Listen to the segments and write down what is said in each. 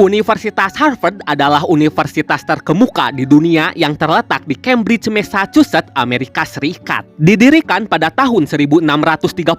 Universitas Harvard adalah universitas terkemuka di dunia yang terletak di Cambridge, Massachusetts, Amerika Serikat. Didirikan pada tahun 1636,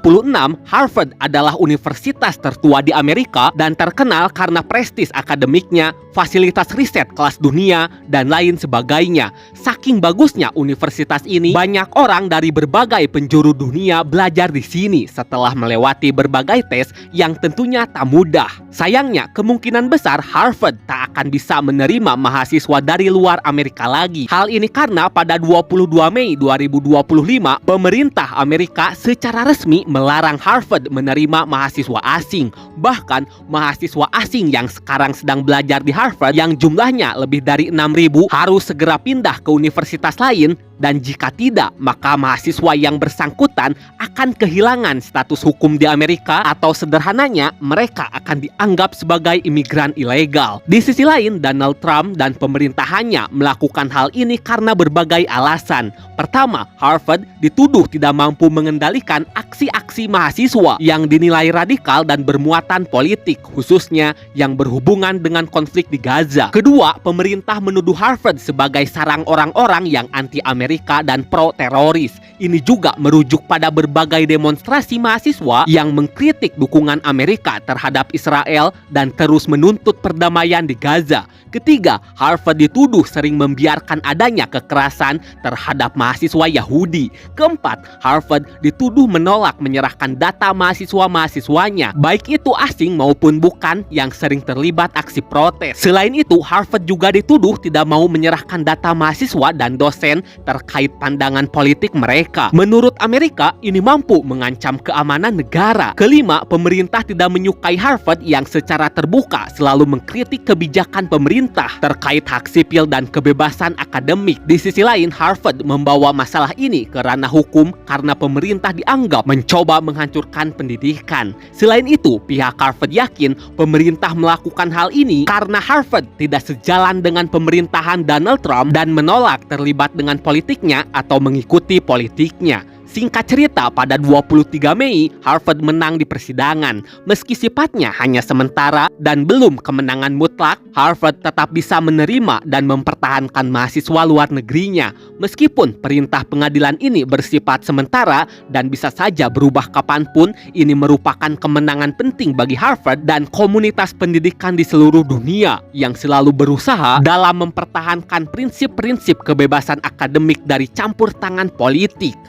Harvard adalah universitas tertua di Amerika dan terkenal karena prestis akademiknya, fasilitas riset kelas dunia, dan lain sebagainya. Saking bagusnya universitas ini, banyak orang dari berbagai penjuru dunia belajar di sini setelah melewati berbagai tes yang tentunya tak mudah. Sayangnya, kemungkinan besar Harvard tak akan bisa menerima mahasiswa dari luar Amerika lagi. Hal ini karena pada 22 Mei 2025, pemerintah Amerika secara resmi melarang Harvard menerima mahasiswa asing. Bahkan, mahasiswa asing yang sekarang sedang belajar di Harvard yang jumlahnya lebih dari 6.000 harus segera pindah ke universitas lain, dan jika tidak, maka mahasiswa yang bersangkutan akan kehilangan status hukum di Amerika, atau sederhananya, mereka akan dianggap sebagai imigran ilegal. Di sisi lain, Donald Trump dan pemerintahannya melakukan hal ini karena berbagai alasan. Pertama, Harvard dituduh tidak mampu mengendalikan aksi-aksi mahasiswa yang dinilai radikal dan bermuatan politik, khususnya yang berhubungan dengan konflik di Gaza. Kedua, pemerintah menuduh Harvard sebagai sarang orang-orang yang anti-Amerika dan pro-teroris. Ini juga merujuk pada berbagai demonstrasi mahasiswa yang mengkritik dukungan Amerika terhadap Israel dan terus menuntut perdamaian di Gaza. Ketiga, Harvard dituduh sering membiarkan adanya kekerasan terhadap mahasiswa Yahudi. Keempat, Harvard dituduh menolak menyerahkan data mahasiswa-mahasiswanya, baik itu asing maupun bukan, yang sering terlibat aksi protes. Selain itu, Harvard juga dituduh tidak mau menyerahkan data mahasiswa dan dosen terkait pandangan politik mereka. Menurut Amerika, ini mampu mengancam keamanan negara. Kelima, pemerintah tidak menyukai Harvard yang secara terbuka selalu mengkritik kebijakan pemerintah terkait hak sipil dan kebebasan akademik. Di sisi lain, Harvard membawa masalah ini ke ranah hukum karena pemerintah dianggap mencoba menghancurkan pendidikan. Selain itu, pihak Harvard yakin pemerintah melakukan hal ini karena Harvard tidak sejalan dengan pemerintahan Donald Trump dan menolak terlibat dengan politiknya atau mengikuti politiknya. Singkat cerita, pada 23 Mei, Harvard menang di persidangan. Meski sifatnya hanya sementara dan belum kemenangan mutlak, Harvard tetap bisa menerima dan mempertahankan mahasiswa luar negerinya. Meskipun perintah pengadilan ini bersifat sementara dan bisa saja berubah kapanpun, ini merupakan kemenangan penting bagi Harvard dan komunitas pendidikan di seluruh dunia yang selalu berusaha dalam mempertahankan prinsip-prinsip kebebasan akademik dari campur tangan politik.